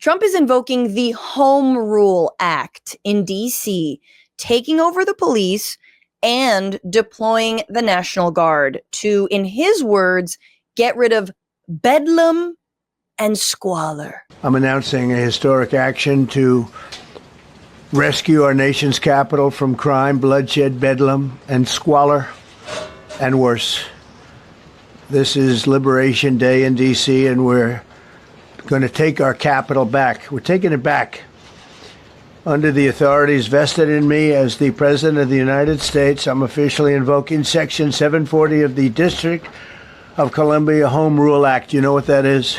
Trump is invoking the Home Rule Act in D.C., taking over the police and deploying the National Guard to, in his words, get rid of bedlam and squalor. I'm announcing a historic action to rescue our nation's capital from crime, bloodshed, bedlam, and squalor, and worse. This is Liberation Day in D.C., and we're going to take our capital back. We're taking it back. Under the authorities vested in me as the President of the United States, I'm officially invoking Section 740 of the District of Columbia Home Rule Act. You know what that is?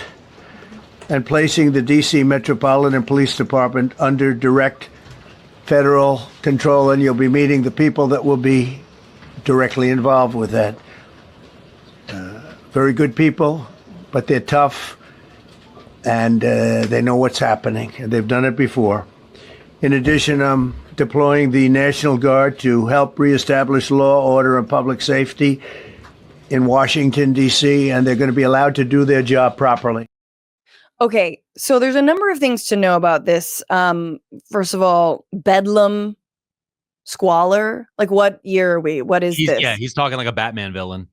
And placing the D.C. Metropolitan Police Department under direct federal control, and you'll be meeting the people that will be directly involved with that. Very good people, but they're tough, and they know what's happening, and they've done it before. In addition, I'm deploying the National Guard to help reestablish law, order, and public safety in Washington, D.C., and they're going to be allowed to do their job properly. Okay, so there's a number of things to know about this. First of all, bedlam, squalor. Like, what year are we? What is this? Yeah, he's talking like a Batman villain.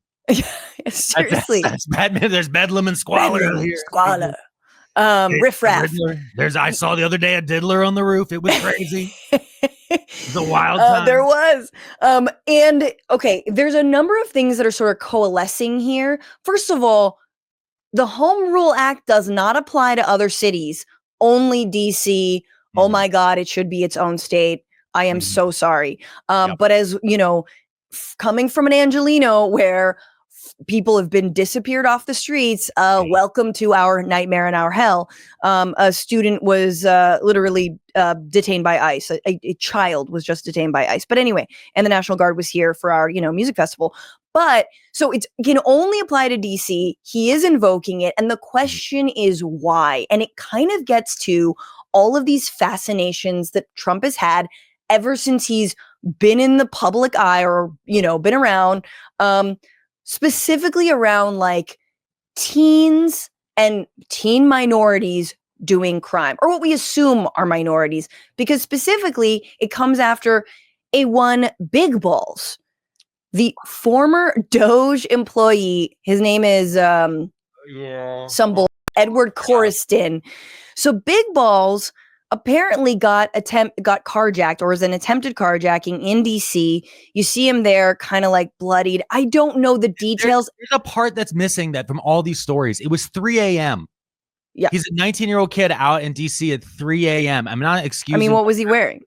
Seriously. That's Batman. There's bedlam and squalor here. Squalor. Riffraff. I saw the other day a diddler on the roof. It was crazy. It's a wild time. There was. And okay, there's a number of things that are sort of coalescing here. First of all, the Home Rule Act does not apply to other cities, only DC. Oh my God, it should be its own state. I am so sorry. But as you know, coming from an Angelino where people have been disappeared off the streets, welcome to our nightmare and our hell. A student was literally detained by ICE. A child was just detained by ICE. But anyway, and the National Guard was here for our, music festival. But so it can only apply to DC. He is invoking it. And the question is why? And it kind of gets to all of these fascinations that Trump has had ever since he's been in the public eye or, been around, specifically around like teens and teen minorities doing crime, or what we assume are minorities, because specifically it comes after a one Big Ballz. The former DOGE employee, his name is Edward Coriston. So Big Ballz apparently got carjacked, or was an attempted carjacking in DC. You see him there kind of like bloodied. I don't know the details. There's a part that's missing that from all these stories. It was 3 a.m. Yeah. He's a 19-year-old kid out in DC at 3 a.m. I'm not excusing. What was he wearing?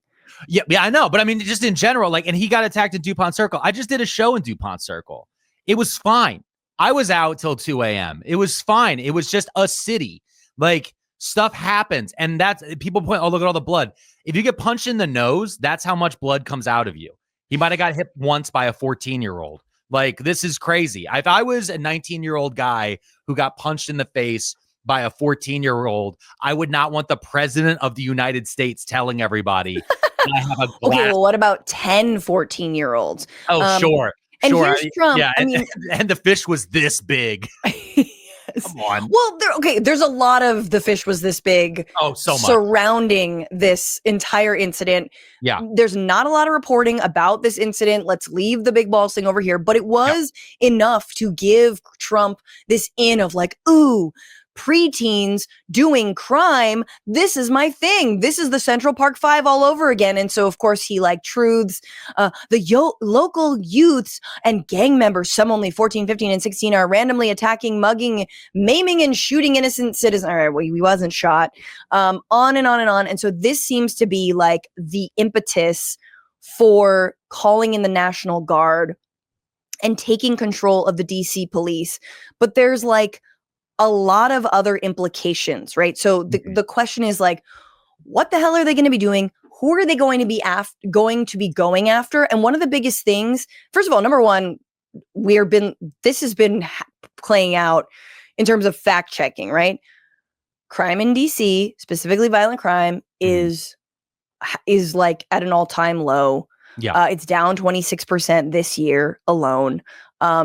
Yeah, I know. But just in general, and he got attacked in DuPont Circle. I just did a show in DuPont Circle. It was fine. I was out till 2 a.m. It was fine. It was just a city. Stuff happens. And that's people point, oh, look at all the blood. If you get punched in the nose, that's how much blood comes out of you. He might have got hit once by a 14-year-old. This is crazy. If I was a 19-year-old guy who got punched in the face by a 14-year-old, I would not want the president of the United States telling everybody I have a glass. Okay, well, what about 10 14-year-olds? Oh, sure. And sure. here's Trump. Yeah, and the fish was this big. Come on. Well, there's a lot of the fish was this big. Oh, so much. Surrounding this entire incident. Yeah. There's not a lot of reporting about this incident. Let's leave the Big Ballz thing over here. But it was enough to give Trump this in of ooh, preteens doing crime. This is my thing. This is the Central Park Five all over again. And so, of course, he truths the local youths and gang members, some only 14, 15, and 16, are randomly attacking, mugging, maiming, and shooting innocent citizens. All right, well, he wasn't shot. On and on and on. And so this seems to be the impetus for calling in the National Guard and taking control of the DC police. But there's a lot of other implications, right? So the question is what the hell are they going to be doing? Who are they going to be going after? And one of the biggest things, first of all, number one, this has been playing out in terms of fact checking, right? Crime in DC, specifically violent crime, is at an all-time low. Yeah. It's down 26% this year alone.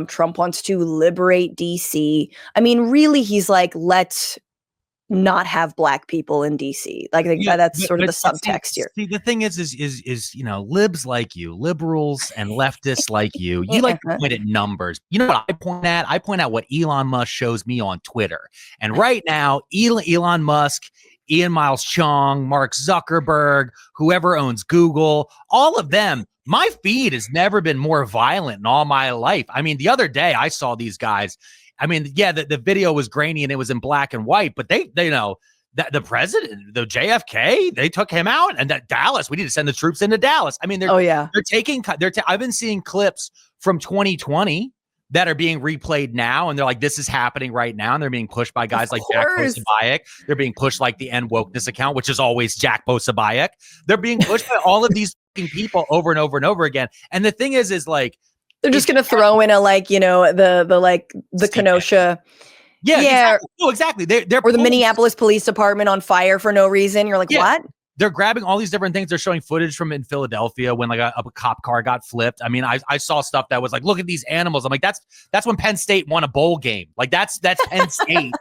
Trump wants to liberate DC. Really, he's let's not have black people in DC. Like I think that's sort of the subtext here. See, the thing is libs like you, liberals and leftists like you like to point at numbers. You know what I point at? I point at what Elon Musk shows me on Twitter. And right now, Elon Musk, Ian Miles Chong, Mark Zuckerberg, whoever owns Google, all of them, my feed has never been more violent in all my life. I mean, the other day I saw these guys. I mean, yeah, the video was grainy and it was in black and white, but they that the president, the JFK, they took him out, and that Dallas, we need to send the troops into Dallas. I mean, I've been seeing clips from 2020 that are being replayed now, and they're like, this is happening right now, and they're being pushed by guys like Jack Posobiec. They're being pushed like the invokeness account, which is always Jack Posobiec. They're being pushed by all of these people over and over and over again. And the thing is like, they're just going to throw in the Kenosha. Yeah. Exactly. No, exactly. They're or the Minneapolis Police Department on fire for no reason. You're like, what? They're grabbing all these different things. They're showing footage from in Philadelphia when like a cop car got flipped. I mean, I saw stuff that was like, look at these animals. I'm like, that's when Penn State won a bowl game. Like that's Penn State.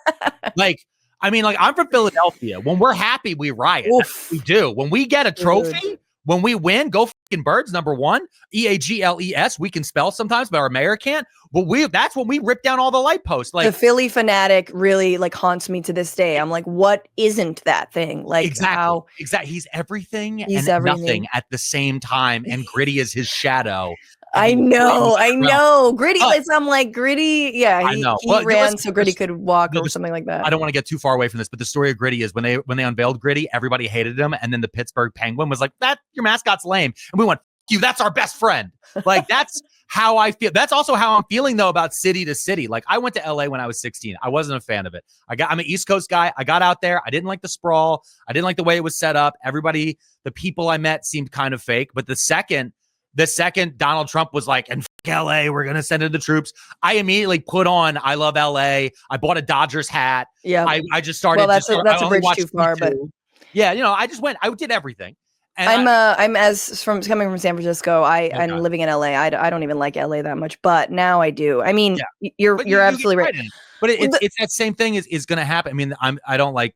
Like, I mean, like I'm from Philadelphia. When we're happy, we riot. That's what we do. When we get a trophy, when we win, go fucking Birds, number one. EAGLES. We can spell sometimes, but our mayor can't. But that's when we rip down all the light posts. Like the Philly fanatic really like haunts me to this day. I'm like, what isn't that thing? Like exactly. He's everything and nothing at the same time, and Gritty is his shadow. I know. Gritty. I'm like Gritty. Yeah, he ran so Gritty could walk or something like that. I don't want to get too far away from this, but the story of Gritty is when they unveiled Gritty, everybody hated him, and then the Pittsburgh Penguin was like, "That your mascot's lame," and we went, "You, that's our best friend." Like that's how I feel. That's also how I'm feeling though about city to city. Like I went to LA when I was 16. I wasn't a fan of it. I'm an East Coast guy. I got out there. I didn't like the sprawl. I didn't like the way it was set up. The people I met seemed kind of fake. But the second Donald Trump was like, and LA, we're going to send in the troops, I immediately put on I Love LA. I bought a Dodgers hat. Yeah. I just started. Well, that's a bridge too far, but yeah, I just went, I did everything. And I'm coming from San Francisco. I'm living in LA. I don't even like LA that much, but now I do. I mean, you're absolutely right. But it's that same thing is going to happen. I mean, I don't like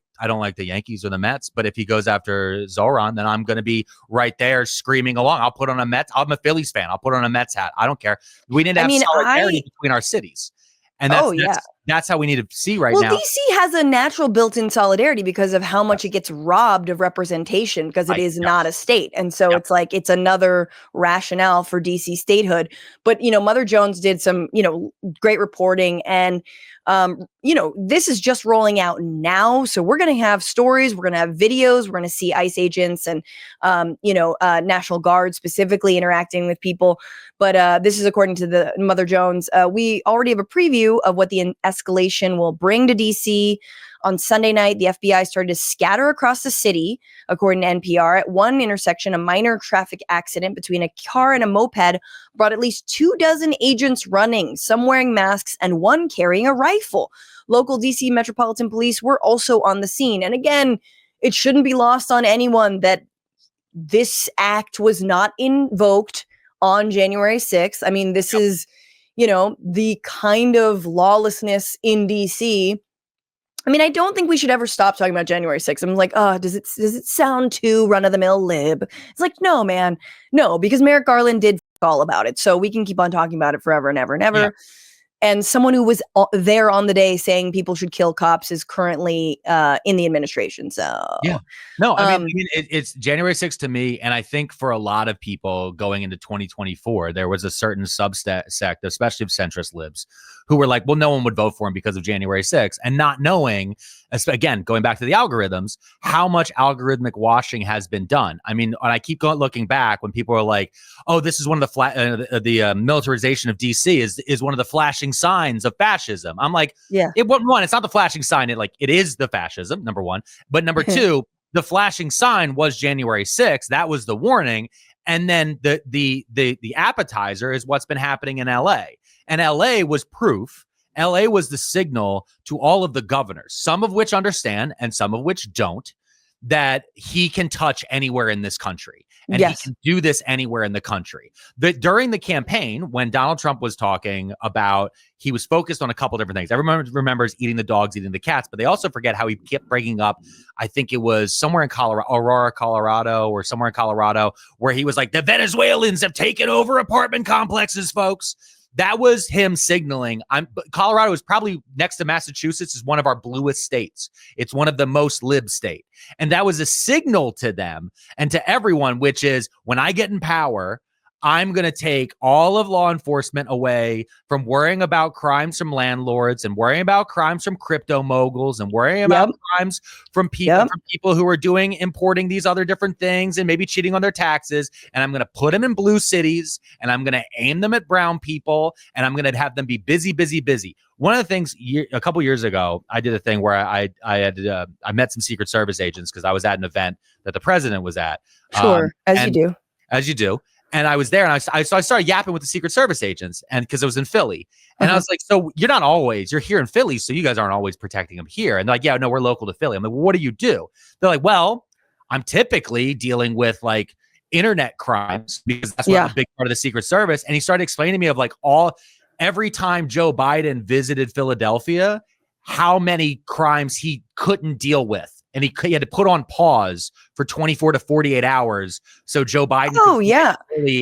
the Yankees or the Mets, but if he goes after Zoran, then I'm going to be right there screaming along. I'll put on a Mets. I'm a Phillies fan. I'll put on a Mets hat. I don't care. We need to have solidarity between our cities. And that's how we need to see now. Well, DC has a natural built-in solidarity because of how much it gets robbed of representation because it is not a state. And so it's like it's another rationale for DC statehood. But, Mother Jones did some, great reporting and this is just rolling out now. So we're going to have stories, we're going to have videos, we're going to see ICE agents and, National Guard specifically interacting with people. But this is according to the Mother Jones. We already have a preview of what the escalation will bring to DC. On Sunday night, the FBI started to scatter across the city, according to NPR. At one intersection, a minor traffic accident between a car and a moped brought at least 24 agents running, some wearing masks and one carrying a rifle. Local DC Metropolitan Police were also on the scene. And again, it shouldn't be lost on anyone that this act was not invoked on January 6th. I mean, this is, the kind of lawlessness in DC. I mean, I don't think we should ever stop talking about January 6th. I'm like, does it sound too run-of-the-mill lib? It's like, no, man. No, because Merrick Garland did all about it. So we can keep on talking about it forever and ever and ever. Yeah. And someone who was there on the day saying people should kill cops is currently in the administration. So yeah, no, I mean, it's January 6th to me. And I think for a lot of people going into 2024, there was a certain subsect, especially of centrist libs, who were like, well, no one would vote for him because of January 6th. And not knowing, again, going back to the algorithms, how much algorithmic washing has been done. I mean, when I keep looking back, when people are like, oh, this is one of the militarization of DC is one of the flashing signs of fascism. I'm like, it's not the flashing sign. It is the fascism, number one. But number two, the flashing sign was January 6th. That was the warning. And then the appetizer is what's been happening in LA. And LA was proof. LA was the signal to all of the governors, some of which understand and some of which don't, that he can touch anywhere in this country. And Yes. he can do this anywhere in the country. During the campaign, when Donald Trump was talking about, he was focused on a couple different things. Everyone remembers eating the dogs, eating the cats, but they also forget how he kept bringing up, I think it was somewhere in Aurora, Colorado, or somewhere in Colorado, where he was like, the Venezuelans have taken over apartment complexes, folks. That was him signaling. Colorado is probably next to Massachusetts is one of our bluest states. It's one of the most lib state. And that was a signal to them and to everyone, which is when I get in power, I'm going to take all of law enforcement away from worrying about crimes from landlords and worrying about crimes from crypto moguls and worrying about crimes from people who are importing these other different things and maybe cheating on their taxes. And I'm going to put them in blue cities and I'm going to aim them at brown people and I'm going to have them be busy, busy, busy. One of the things a couple years ago, I did a thing where I met some Secret Service agents because I was at an event that the president was at. Sure, as you do. And I was there and I started yapping with the Secret Service agents and because I was in Philly and I was like, so you're here in Philly. So you guys aren't always protecting them here. And they're like, yeah, no, we're local to Philly. I'm like, well, what do you do? They're like, well, I'm typically dealing with like internet crimes because that's a big part of the Secret Service. And he started explaining to me of like every time Joe Biden visited Philadelphia, how many crimes he couldn't deal with. And he had to put on pause for 24 to 48 hours so Joe Biden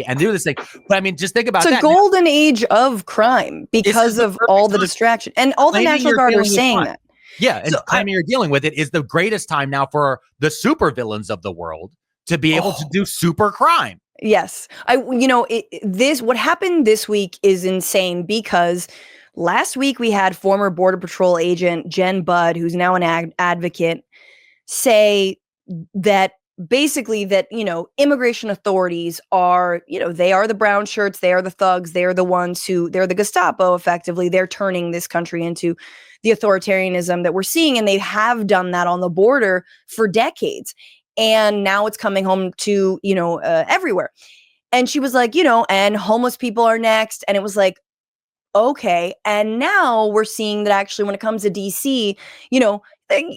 and do this thing. But I mean, just think about that. It's a golden age of crime because of all the distraction. And all the National Guard are saying that. Yeah, and the time you're dealing with it is the greatest time now for the supervillains of the world to be able to do super crime. Yes. What happened this week is insane because last week we had former Border Patrol agent Jen Budd, who's now an advocate, say that basically that, immigration authorities are, they are the brown shirts, they are the thugs, they're the ones they're the Gestapo, effectively. They're turning this country into the authoritarianism that we're seeing. And they have done that on the border for decades. And now it's coming home to, everywhere. And she was like, and homeless people are next. And it was like, okay. And now we're seeing that actually when it comes to DC,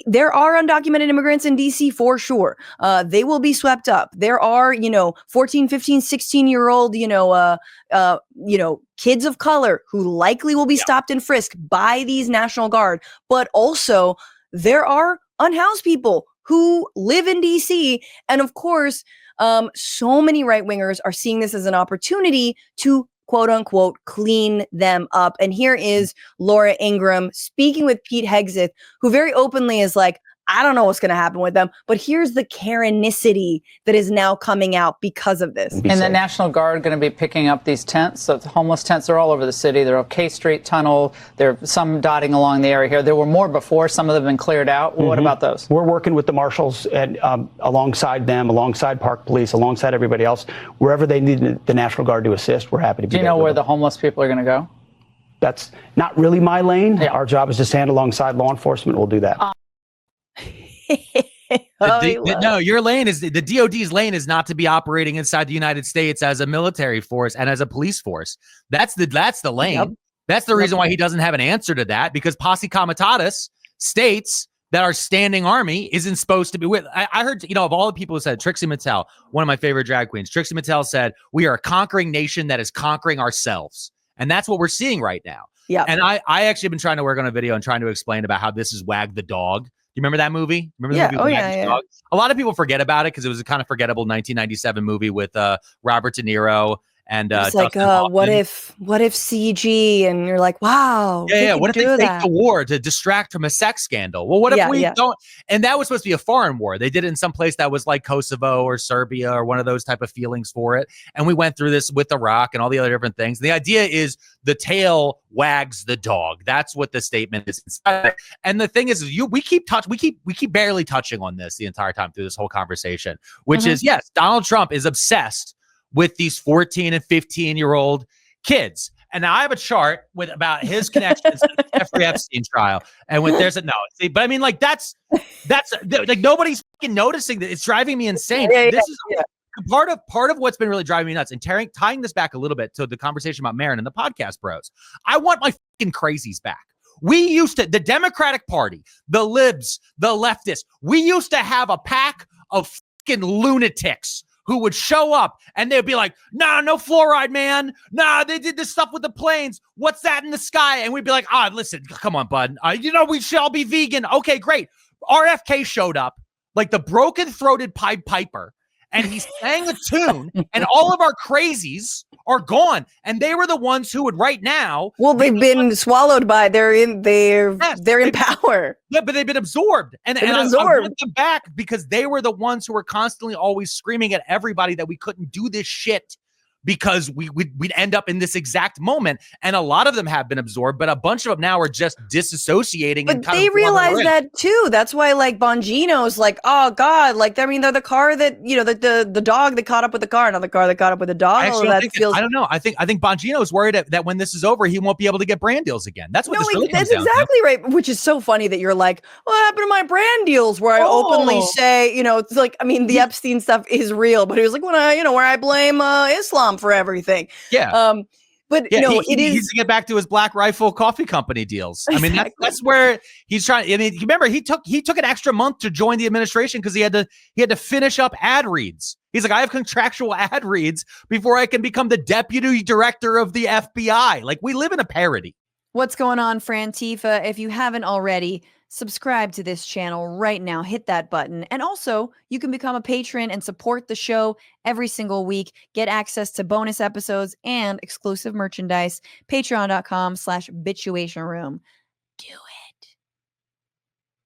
there are undocumented immigrants in DC for sure. They will be swept up. There are, 14, 15, 16-year-old, kids of color who likely will be stopped and frisked by these National Guard. But also there are unhoused people who live in DC. And of course, so many right-wingers are seeing this as an opportunity to quote unquote, clean them up. And here is Laura Ingraham speaking with Pete Hegseth, who very openly is like, I don't know what's going to happen with them, but here's the Karenicity that is now coming out because of this. And the National Guard going to be picking up these tents. So the homeless tents are all over the city. They're on K Street Tunnel. There are some dotting along the area here. There were more before. Some of them have been cleared out. Well, what about those? We're working with the marshals and alongside them, alongside Park Police, alongside everybody else. Wherever they need the National Guard to assist, we're happy to be there. Do you know where the homeless people are going to go? That's not really my lane. Yeah. Our job is to stand alongside law enforcement. We'll do that. No, your lane is the DOD's lane is not to be operating inside the United States as a military force and as a police force. That's the lane. Yep. That's the reason why he doesn't have an answer to that, because posse comitatus states that our standing army isn't supposed to be with. I heard, of all the people who said, Trixie Mattel, one of my favorite drag queens, Trixie Mattel said, we are a conquering nation that is conquering ourselves. And that's what we're seeing right now. Yeah. And I actually have been trying to work on a video and trying to explain about how this is Wag the Dog. You remember that movie? Remember the movie? Dog? A lot of people forget about it because it was a kind of forgettable 1997 movie with Robert De Niro and it's like, what if CG? And you're like, wow. Yeah. What if they take the war to distract from a sex scandal? Well, what if we don't? And that was supposed to be a foreign war. They did it in some place that was like Kosovo or Serbia or one of those type of feelings for it. And we went through this with Iraq and all the other different things. The idea is the tail wags the dog. That's what the statement is. And the thing is, we keep barely touching on this the entire time through this whole conversation, which is, yes, Donald Trump is obsessed with these 14 and 15-year-old kids. And now I have a chart with about his connections to the Jeffrey Epstein trial. And when there's but I mean, like, that's like nobody's fucking noticing that. It's driving me insane. This is part of what's been really driving me nuts. And tying this back a little bit to the conversation about Marin and the podcast bros. I want my fucking crazies back. The Democratic Party, the libs, the leftists, we used to have a pack of fucking lunatics who would show up and they'd be like, nah, no fluoride, man. Nah, they did this stuff with the planes. What's that in the sky? And we'd be like, listen, come on, bud. We shall be vegan. Okay, great. RFK showed up like the broken-throated Pied Piper, and he sang a tune, and all of our crazies are gone. And they were the ones who would right now. Well, they've been swallowed by. They're in power. Yeah, but they've been absorbed. And I want them back because they were the ones who were constantly always screaming at everybody that we couldn't do this shit because we'd end up in this exact moment. And a lot of them have been absorbed, but a bunch of them now are just disassociating. But they realize that too. That's why like Bongino's like, oh God, like, I mean, they're the car that, the dog that caught up with the car, not the car that caught up with the dog. I don't know. I think Bongino's worried that when this is over, he won't be able to get brand deals again. That's what this really comes down to. That's exactly right. Which is so funny that you're like, what happened to my brand deals where I openly say, it's like, I mean, the Epstein stuff is real, but he was like, when where I blame Islam for everything. Yeah. But yeah, he needs to get back to his Black Rifle Coffee Company deals. I mean, that's where he's trying. I mean, remember he took an extra month to join the administration because he had to finish up ad reads. He's like, I have contractual ad reads before I can become the deputy director of the FBI. Like, we live in a parody. What's going on, Frantifa? If you haven't already, subscribe to this channel right now. Hit that button. And also, you can become a patron and support the show every single week. Get access to bonus episodes and exclusive merchandise. Patreon.com/Bitchuation Room. Do it.